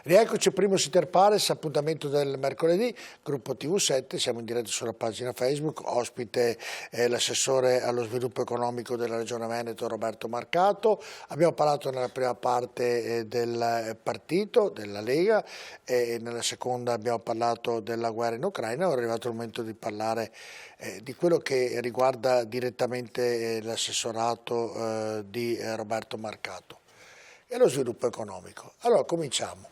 Rieccoci, primo Inter Pares, appuntamento del mercoledì, gruppo TV7, siamo in diretta sulla pagina Facebook, ospite l'assessore allo sviluppo economico della Regione Veneto Roberto Marcato. Abbiamo parlato nella prima parte del partito, della Lega, e nella seconda abbiamo parlato della guerra in Ucraina. Ora è arrivato il momento di parlare di quello che riguarda direttamente l'assessorato di Roberto Marcato e lo sviluppo economico. Allora cominciamo,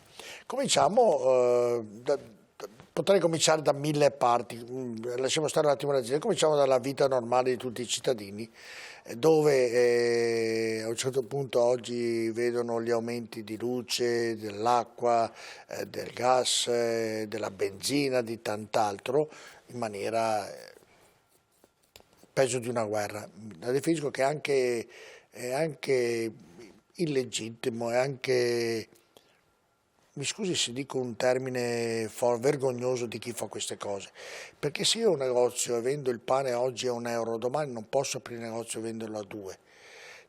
potrei cominciare da mille parti, lasciamo stare un attimo la gente, cominciamo dalla vita normale di tutti i cittadini, dove a un certo punto oggi vedono gli aumenti di luce, dell'acqua, del gas, della benzina, di tant'altro, in maniera peggio di una guerra. La definisco che è anche illegittimo, è anche, mi scusi se dico un termine vergognoso di chi fa queste cose, perché se io ho un negozio e vendo il pane oggi a €1, domani non posso aprire il negozio e venderlo a 2,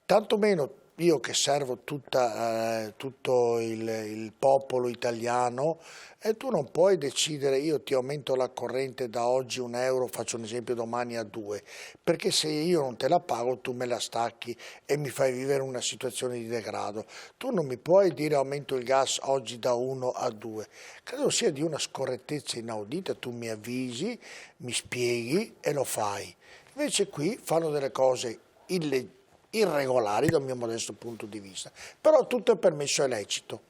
tanto meno io che servo tutto il popolo italiano, e tu non puoi decidere io ti aumento la corrente da oggi €1, faccio un esempio, domani a 2, perché se io non te la pago tu me la stacchi e mi fai vivere una situazione di degrado. Tu non mi puoi dire aumento il gas oggi da 1 a 2, credo sia di una scorrettezza inaudita. Tu mi avvisi, mi spieghi e lo fai. Invece qui fanno delle cose irregolari dal mio modesto punto di vista, però tutto è permesso e lecito.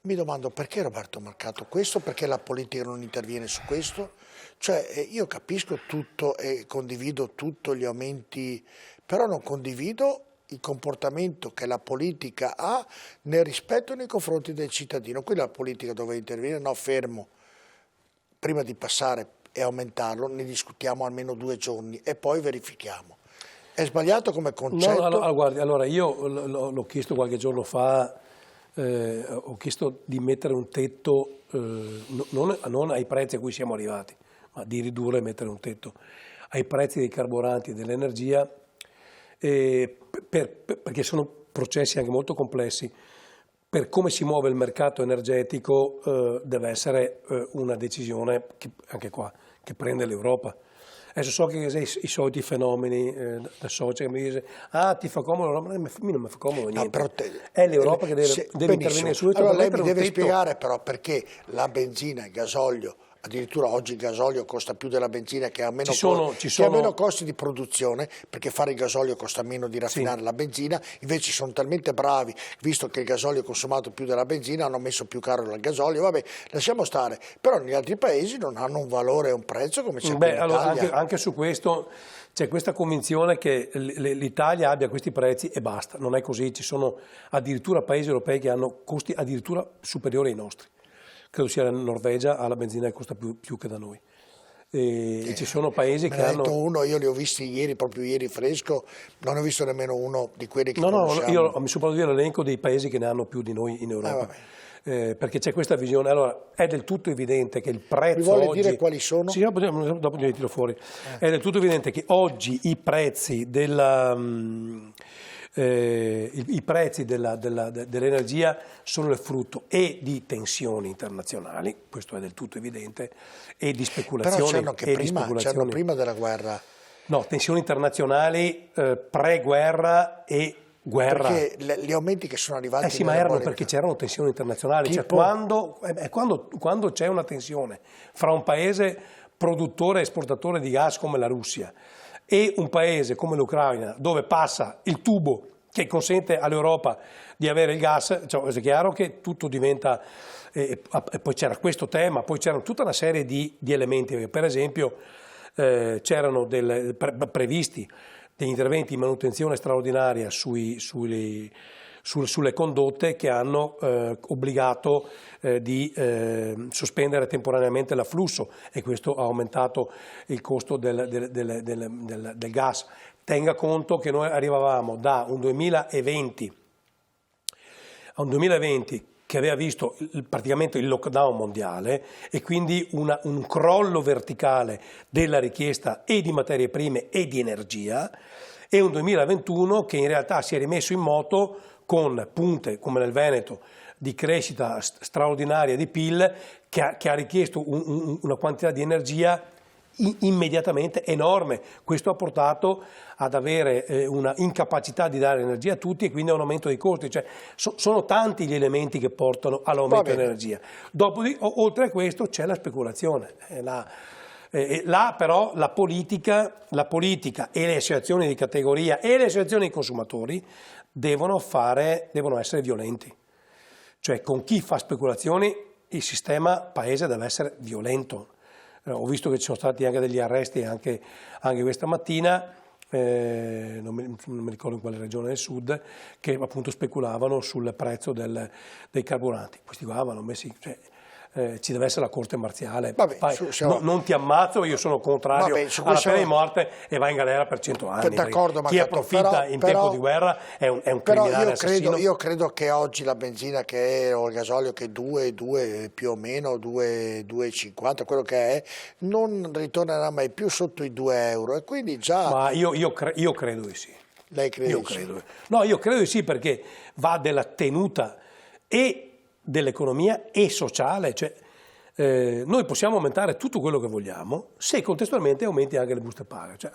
Mi domando perché Roberto Marcato questo, perché la politica non interviene su questo? Cioè io capisco tutto e condivido tutto gli aumenti, però non condivido il comportamento che la politica ha nel rispetto nei confronti del cittadino. Qui la politica doveva intervenire, no, fermo, prima di passare e aumentarlo ne discutiamo almeno 2 giorni e poi verifichiamo. È sbagliato come concetto? No, guardi, allora io l'ho chiesto qualche giorno fa, ho chiesto di mettere un tetto, non ai prezzi a cui siamo arrivati, ma di ridurre e mettere un tetto ai prezzi dei carburanti e dell'energia, perché sono processi anche molto complessi. Per come si muove il mercato energetico deve essere una decisione anche qua che prende l'Europa. Adesso so che i soliti fenomeni da social mi dice ti fa comodo, a me non mi fa comodo niente. No, è l'Europa che deve intervenire subito. Allora lei mi deve spiegare però perché la benzina, il gasolio, addirittura oggi il gasolio costa più della benzina, che ha meno, che ha meno costi di produzione, perché fare il gasolio costa meno di raffinare la benzina. Invece sono talmente bravi, visto che il gasolio è consumato più della benzina, hanno messo più caro il gasolio. Vabbè, lasciamo stare, però negli altri paesi non hanno un valore e un prezzo come c'è in Italia. Allora, anche su questo c'è questa convinzione che l'Italia abbia questi prezzi e basta. Non è così, ci sono addirittura paesi europei che hanno costi addirittura superiori ai nostri. Credo sia la Norvegia, ha la benzina che costa più che da noi. E ci sono paesi che hanno... uno, io li ho visti ieri, proprio ieri fresco, non ho visto nemmeno uno di quelli che conosciamo. No, io mi sono parlato l'elenco dei paesi che ne hanno più di noi in Europa. Perché c'è questa visione. Allora, è del tutto evidente che il prezzo mi vuole oggi... dire quali sono? Sì, dopo glieli tiro fuori. È del tutto evidente che oggi i prezzi dell'energia sono il frutto e di tensioni internazionali, questo è del tutto evidente, e di speculazioni. Però c'erano prima della guerra. No, tensioni internazionali pre-guerra e guerra. Perché gli aumenti che sono arrivati... ma erano perché c'erano tensioni internazionali. Cioè, quando c'è una tensione fra un paese produttore e esportatore di gas come la Russia e un paese come l'Ucraina, dove passa il tubo che consente all'Europa di avere il gas, cioè, è chiaro che tutto diventa... E poi c'era questo tema, poi c'erano tutta una serie di elementi. Per esempio c'erano previsti degli interventi di manutenzione straordinaria sulle condotte che hanno obbligato di sospendere temporaneamente l'afflusso, e questo ha aumentato il costo del gas. Tenga conto che noi arrivavamo da un 2020 a un 2020 che aveva visto praticamente il lockdown mondiale e quindi un crollo verticale della richiesta e di materie prime e di energia, e un 2021 che in realtà si è rimesso in moto con punte come nel Veneto di crescita straordinaria di PIL che ha richiesto una quantità di energia immediatamente enorme. Questo ha portato ad avere una incapacità di dare energia a tutti e quindi a un aumento dei costi. Cioè, sono tanti gli elementi che portano all'aumento dell'energia. Oltre a questo c'è la speculazione. Là però la politica e le associazioni di categoria e le associazioni dei consumatori devono essere violenti. Cioè, con chi fa speculazioni il sistema paese deve essere violento. Ho visto che ci sono stati anche degli arresti anche questa mattina, non mi ricordo in quale regione del sud, che appunto speculavano sul prezzo dei carburanti. Questi qua vanno messi... Cioè, ci deve essere la corte marziale. Vabbè, non ti ammazzo, io sono contrario alla pena di morte e vai in galera per 100 anni. Chi approfitta in tempo di guerra è un criminale assassino. Io credo che oggi la benzina o il gasolio che è 2 più o meno 2,50, quello che è, non ritornerà mai più sotto i 2 euro e quindi già... Ma io credo di sì. Lei crede io di sì? Credo. No, io credo di sì, perché va della tenuta e dell'economia e sociale, cioè noi possiamo aumentare tutto quello che vogliamo se contestualmente aumenti anche le buste paga. Cioè,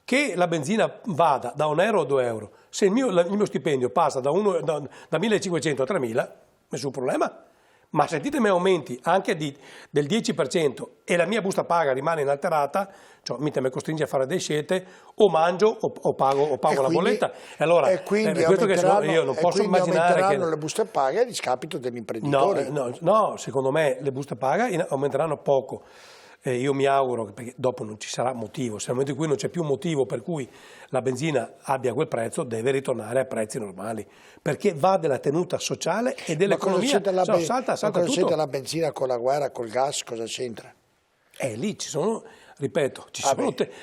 che la benzina vada da 1 euro a 2 euro, se il mio stipendio passa da 1.500 a 3.000, nessun problema. Ma se dite me aumenti anche del 10% e la mia busta paga rimane inalterata, cioè mi costringe a fare delle scelte, o mangio o pago la bolletta. E allora, questo che io non posso immaginare che le buste paga a discapito dell'imprenditore. No, secondo me le buste paga aumenteranno poco. Io mi auguro, perché dopo non ci sarà motivo, se nel momento in cui non c'è più motivo per cui la benzina abbia quel prezzo, deve ritornare a prezzi normali, perché va della tenuta sociale e dell'economia. Salta tutto. C'entra la benzina con la guerra, col gas, cosa c'entra? Lì ci sono, ripeto,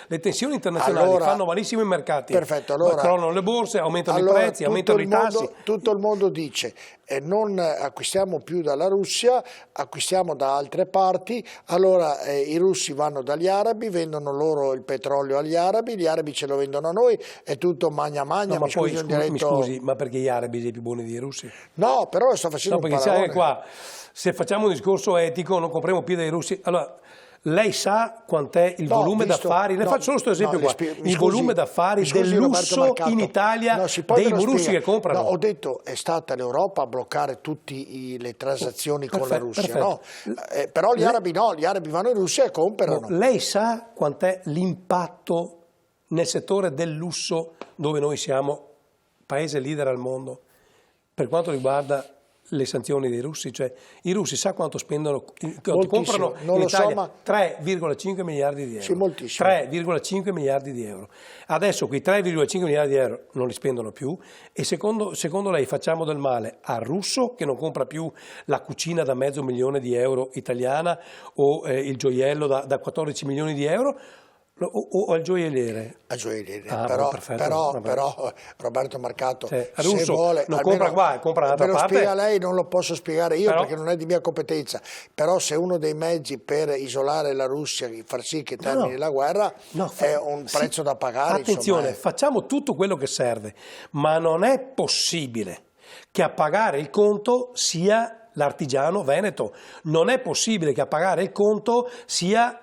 le tensioni internazionali fanno malissimo i mercati, crollano le borse, aumentano i prezzi, aumentano i tassi. Tutto il mondo dice non acquistiamo più dalla Russia, acquistiamo da altre parti, allora i russi vanno dagli arabi, vendono loro il petrolio agli arabi, gli arabi ce lo vendono a noi, è tutto magna, no, ma poi mi scusi, ma perché gli arabi sono più buoni dei russi? No, però sto facendo un paragone. Perché qua, se facciamo un discorso etico, non compriamo più dai russi, allora... Lei sa quant'è il volume d'affari? Le faccio solo questo esempio qua. Il volume d'affari del lusso in Italia dei russi che comprano. No, ho detto è stata l'Europa a bloccare tutte le transazioni con la Russia. No? Però gli arabi no, gli arabi vanno in Russia e comprano. Lei sa quant'è l'impatto nel settore del lusso dove noi siamo paese leader al mondo per quanto riguarda le sanzioni dei russi? Cioè i russi sa quanto spendono, comprano in Italia 3,5 miliardi di euro. Sì, moltissimo. 3,5 miliardi di euro. Adesso quei 3,5 miliardi di euro non li spendono più e secondo lei facciamo del male al russo che non compra più la cucina da €500.000 italiana o il gioiello da 14 milioni di euro? O al gioielliere? Al gioielliere, però Roberto Marcato, se russo vuole, non compra qua, compra da un'altra parte. Me lo spiega lei, non lo posso spiegare io perché non è di mia competenza, però se uno dei mezzi per isolare la Russia, far sì che termini la guerra, è un prezzo da pagare. Attenzione, facciamo tutto quello che serve, ma non è possibile che a pagare il conto sia l'artigiano veneto, non è possibile che a pagare il conto sia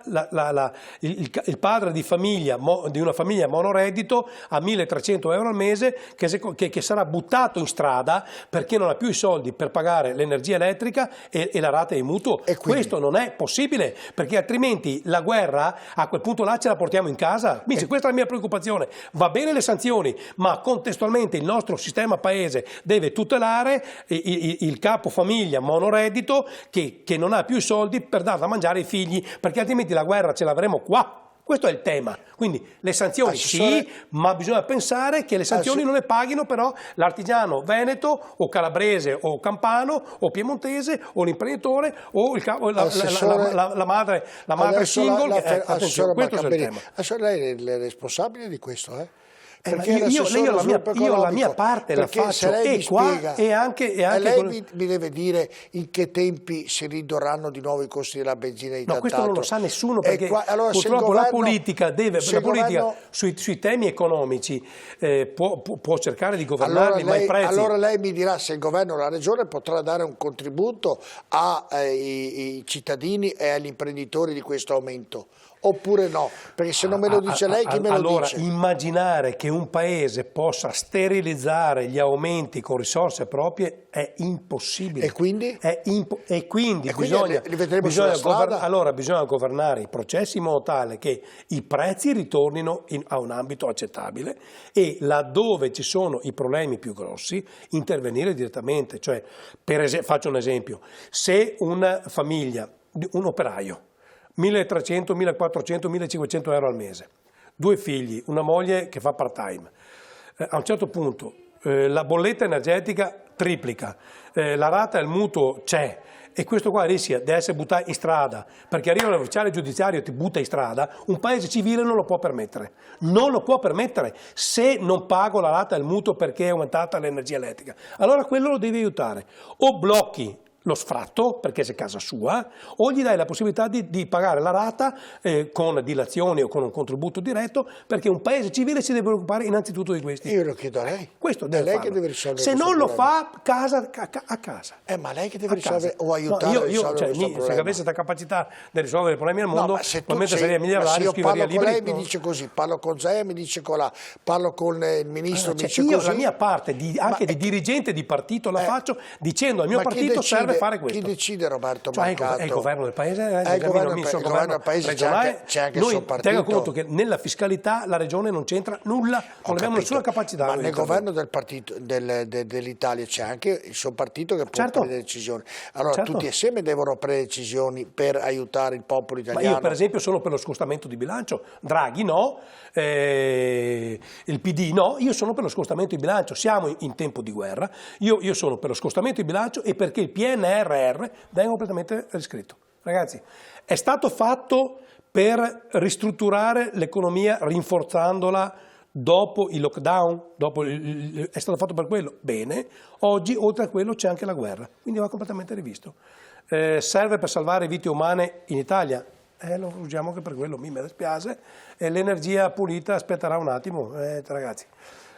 il padre di famiglia, di una famiglia monoreddito a 1.300 euro al mese che sarà buttato in strada perché non ha più i soldi per pagare l'energia elettrica e la rata di mutuo. Questo non è possibile, perché altrimenti la guerra a quel punto là ce la portiamo in casa. Quindi questa è la mia preoccupazione. Va bene le sanzioni, ma contestualmente il nostro sistema paese deve tutelare il capo famiglia monoreddito che non ha più i soldi per dar da mangiare ai figli, perché altrimenti la guerra ce l'avremo qua. Questo è il tema. Quindi le sanzioni sì, ma bisogna pensare che le sanzioni non le paghino però l'artigiano veneto o calabrese o campano o piemontese o l'imprenditore o la madre single. Attenzione, questo è il tema. Lei è il responsabile di questo, Perché io la mia parte la perché faccio, se lei mi qua spiega, e anche lei mi deve dire in che tempi si ridurranno di nuovo i costi della benzina e di No, questo non lo sa nessuno, perché allora, purtroppo la politica governo, sui temi economici può cercare di governarli, ma i prezzi... Allora lei mi dirà se il governo o la regione potrà dare un contributo ai cittadini e agli imprenditori di questo aumento, oppure no? Perché se non me lo dice lei, chi me lo dice? Allora, immaginare che un paese possa sterilizzare gli aumenti con risorse proprie è impossibile. E quindi? Bisogna governare i processi in modo tale che i prezzi ritornino a un ambito accettabile e laddove ci sono i problemi più grossi intervenire direttamente. Cioè, faccio un esempio, se una famiglia, un operaio, 1.300, 1.400, 1.500 euro al mese, 2 figli, una moglie che fa part time, a un certo punto la bolletta energetica triplica, la rata del mutuo c'è e questo qua rischia di essere buttato in strada perché arriva l'ufficiale giudiziario e ti butta in strada, un paese civile non lo può permettere. Non lo può permettere se non pago la rata del mutuo perché è aumentata l'energia elettrica. Allora quello lo devi aiutare. O blocchi lo sfratto perché è casa sua, o gli dai la possibilità di pagare la rata con dilazioni o con un contributo diretto, perché un paese civile si deve occupare innanzitutto di questi. Io lo chiedo a lei. Questo deve lei farlo. Che deve risolvere. Se non lo fa, a casa. Ma lei che deve risolvere o aiutare a risolvere questo problema. Se avesse la capacità di risolvere i problemi al mondo, probabilmente sarebbe miliardario, scriveria libri. Parlo con lei, mi dice così, parlo con Zaia, mi dice colà, parlo con il ministro, mi dice io così. La mia parte, anche di dirigente di partito, la faccio dicendo al mio partito serve fare questo. Chi decide, Roberto Marcato? È il governo del paese, il governo del paese regionale. C'è anche il suo partito. Tenga conto che nella fiscalità la regione non c'entra nulla, non abbiamo nessuna capacità. Ma nel governo del partito dell'Italia c'è anche il suo partito che può prendere decisioni. Allora tutti assieme devono prendere decisioni per aiutare il popolo italiano. Ma io per esempio sono per lo scostamento di bilancio, Draghi no, il PD no, io sono per lo scostamento di bilancio, siamo in tempo di guerra, io sono per lo scostamento di bilancio e perché il PNRR venga completamente riscritto. Ragazzi, è stato fatto per ristrutturare l'economia rinforzandola dopo il lockdown, è stato fatto per quello. Bene, oggi oltre a quello c'è anche la guerra, quindi va completamente rivisto. Serve per salvare vite umane in Italia? Lo usiamo anche per quello, mi dispiace. L'energia pulita aspetterà un attimo, ragazzi.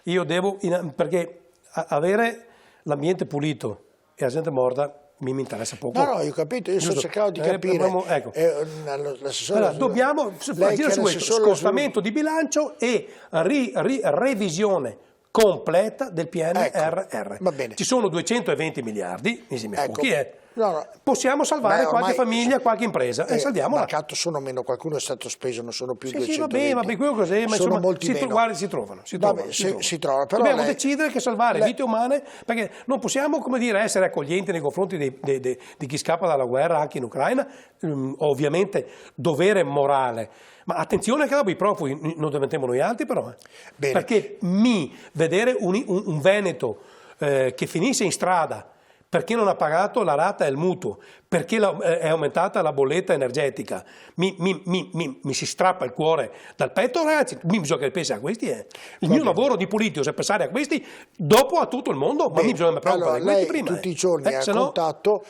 Io devo, perché avere l'ambiente pulito e la gente morta mi interessa poco. No, io ho capito, io sto cercando di capire. Ecco. L'assessore, dobbiamo agire su questo, scostamento di bilancio e revisione completa del PNRR. Va bene. Ci sono 220 miliardi, mi sembra pochi, No. Possiamo salvare qualche famiglia, qualche impresa e salviamola. Marcato sono meno, qualcuno è stato speso, non sono più 220. Sì, va bene, quello così, ma sono insomma, molti meno. Guardi, si trovano. Però dobbiamo decidere che salvare vite umane, perché non possiamo, come dire, essere accoglienti nei confronti di chi scappa dalla guerra anche in Ucraina, ovviamente dovere morale. Ma attenzione che dopo i profughi non diventiamo noi altri però. Bene. Perché vedere un Veneto che finisce in strada perché non ha pagato la rata del mutuo, perché è aumentata la bolletta energetica, mi si strappa il cuore dal petto, ragazzi, bisogna che pensi a questi. Il mio lavoro di politico è pensare a questi dopo a tutto il mondo, ma bisogna preoccupare questi prima. Tutti i giorni ha contatto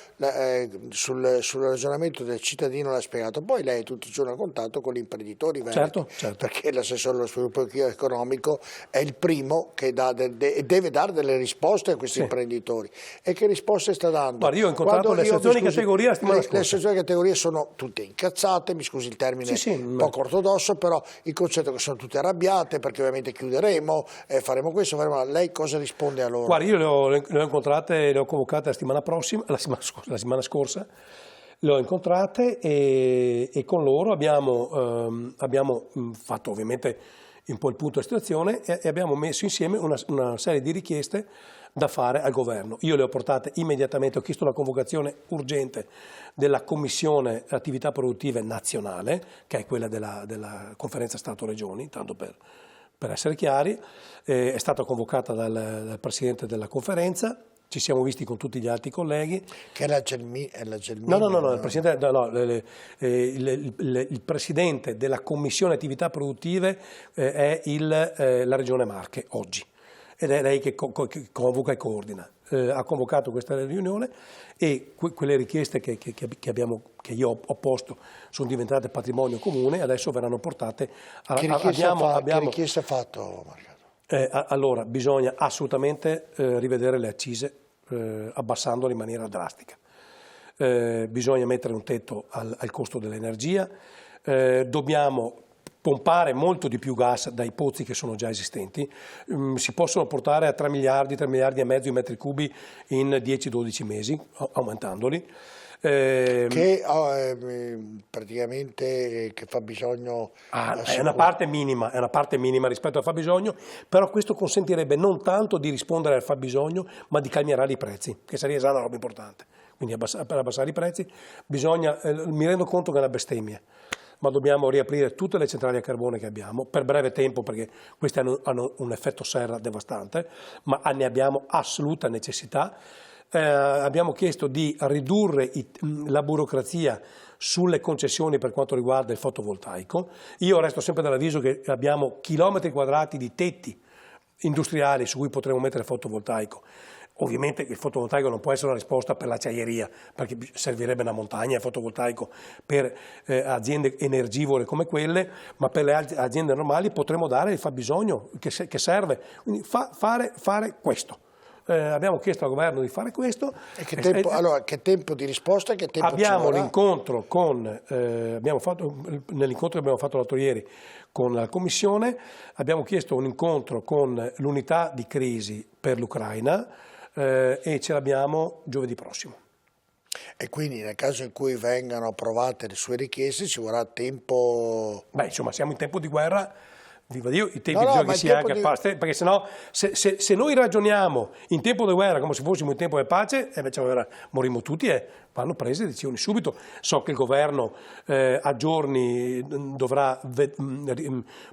sul ragionamento del cittadino, l'ha spiegato, poi lei tutti i giorni ha contatto con gli imprenditori veneti, certo. Perché l'assessore allo sviluppo economico è il primo che deve dare delle risposte a questi imprenditori. E che risposte sta dando? Guarda, io ho incontrato le associazioni di categoria la settimana scorsa. Le associazioni di categoria sono tutte incazzate, mi scusi il termine un poco ortodosso, però il concetto è che sono tutte arrabbiate perché ovviamente chiuderemo, faremo questo, faremo. Lei cosa risponde a loro? Guarda, io le ho incontrate, le ho convocate la settimana scorsa, le ho incontrate e con loro abbiamo fatto ovviamente un po' il punto di situazione e abbiamo messo insieme una serie di richieste da fare al governo. Io le ho portate immediatamente, ho chiesto una convocazione urgente della Commissione Attività Produttive Nazionale, che è quella della Conferenza Stato-Regioni, tanto per essere chiari, è stata convocata dal Presidente della Conferenza ci siamo visti con tutti gli altri colleghi. Che è la Gelmini? No, il presidente della Commissione Attività Produttive è la Regione Marche oggi, ed è lei che convoca e coordina. Ha convocato questa riunione e quelle richieste che io ho posto sono diventate patrimonio comune, adesso verranno portate a... Che richiesta ha fatto, Marcato? Allora, bisogna assolutamente rivedere le accise abbassandole in maniera drastica. Bisogna mettere un tetto al costo dell'energia, dobbiamo pompare molto di più gas dai pozzi che sono già esistenti, si possono portare a 3 miliardi e mezzo di metri cubi in 10-12 mesi, aumentandoli. Praticamente che fa bisogno... È una parte minima rispetto al fabbisogno, però questo consentirebbe non tanto di rispondere al fabbisogno, ma di calmierare i prezzi, che sarebbe già una roba importante. Quindi per abbassare i prezzi bisogna, mi rendo conto che è una bestemmia, ma dobbiamo riaprire tutte le centrali a carbone che abbiamo, per breve tempo, perché queste hanno un effetto serra devastante, ma ne abbiamo assoluta necessità. Abbiamo chiesto di ridurre la burocrazia sulle concessioni per quanto riguarda il fotovoltaico. Io resto sempre dell'avviso che abbiamo chilometri quadrati di tetti industriali su cui potremo mettere fotovoltaico. Ovviamente il fotovoltaico non può essere una risposta per l'acciaieria, perché servirebbe una montagna di fotovoltaico per aziende energivore come quelle, ma per le aziende normali potremo dare il fabbisogno che serve. Quindi fare questo. Abbiamo chiesto al governo di fare questo. E che tempo di risposta? Che tempo abbiamo l'incontro nell'incontro che abbiamo fatto l'altro ieri con la Commissione, abbiamo chiesto un incontro con l'unità di crisi per l'Ucraina e ce l'abbiamo giovedì prossimo. E quindi nel caso in cui vengano approvate le sue richieste ci vorrà tempo... Beh, insomma, siamo in tempo di guerra. Viva Dio, i tempi bisogna che sia anche perché sennò se noi ragioniamo in tempo di guerra come se fossimo in tempo di pace, morimmo tutti e vanno prese decisioni subito. So che il governo a giorni dovrà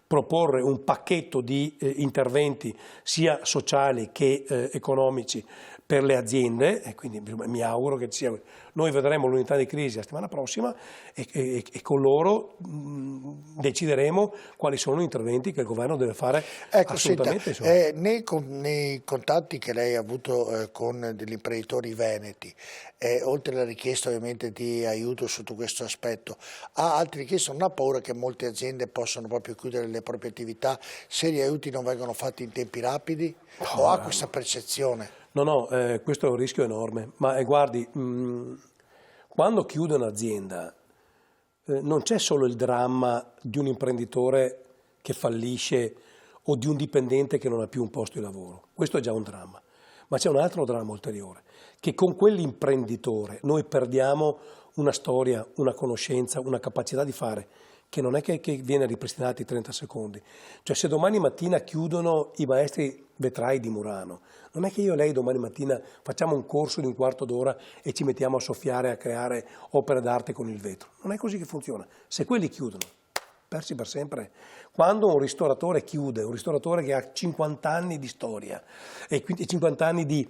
proporre un pacchetto di interventi sia sociali che economici per le aziende e quindi mi auguro che ci sia. Noi vedremo l'unità di crisi la settimana prossima e con loro decideremo quali sono gli interventi che il governo deve fare assolutamente. Senta, nei contatti che lei ha avuto con degli imprenditori veneti, oltre alla richiesta ovviamente di aiuto sotto questo aspetto, ha altre richieste? Non ha paura che molte aziende possano proprio chiudere le proprie attività se gli aiuti non vengono fatti in tempi rapidi? O ha questa percezione? No, questo è un rischio enorme, ma guardi, quando chiude un'azienda non c'è solo il dramma di un imprenditore che fallisce o di un dipendente che non ha più un posto di lavoro, questo è già un dramma, ma c'è un altro dramma ulteriore, che con quell'imprenditore noi perdiamo una storia, una conoscenza, una capacità di fare, che non è che viene ripristinata in 30 secondi. Cioè se domani mattina chiudono i maestri vetrai di Murano, non è che io e lei domani mattina facciamo un corso di un quarto d'ora e ci mettiamo a soffiare, a creare opere d'arte con il vetro. Non è così che funziona. Se quelli chiudono, persi per sempre. Quando un ristoratore chiude, un ristoratore che ha 50 anni di storia e quindi 50 anni di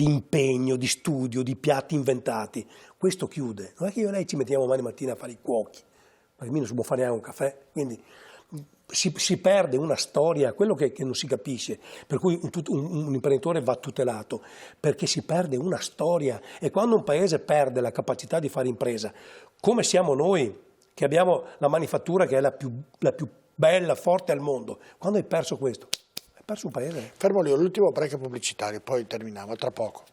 impegno, di studio, di piatti inventati, questo chiude. Non è che io e lei ci mettiamo domani mattina a fare i cuochi. Perché non si può fare neanche un caffè, quindi si perde una storia, quello che non si capisce, per cui un imprenditore va tutelato, perché si perde una storia e quando un paese perde la capacità di fare impresa, come siamo noi, che abbiamo la manifattura che è la più bella, forte al mondo, quando hai perso questo, hai perso un paese. Fermo lì, l'ultimo break pubblicitario, poi terminiamo, tra poco.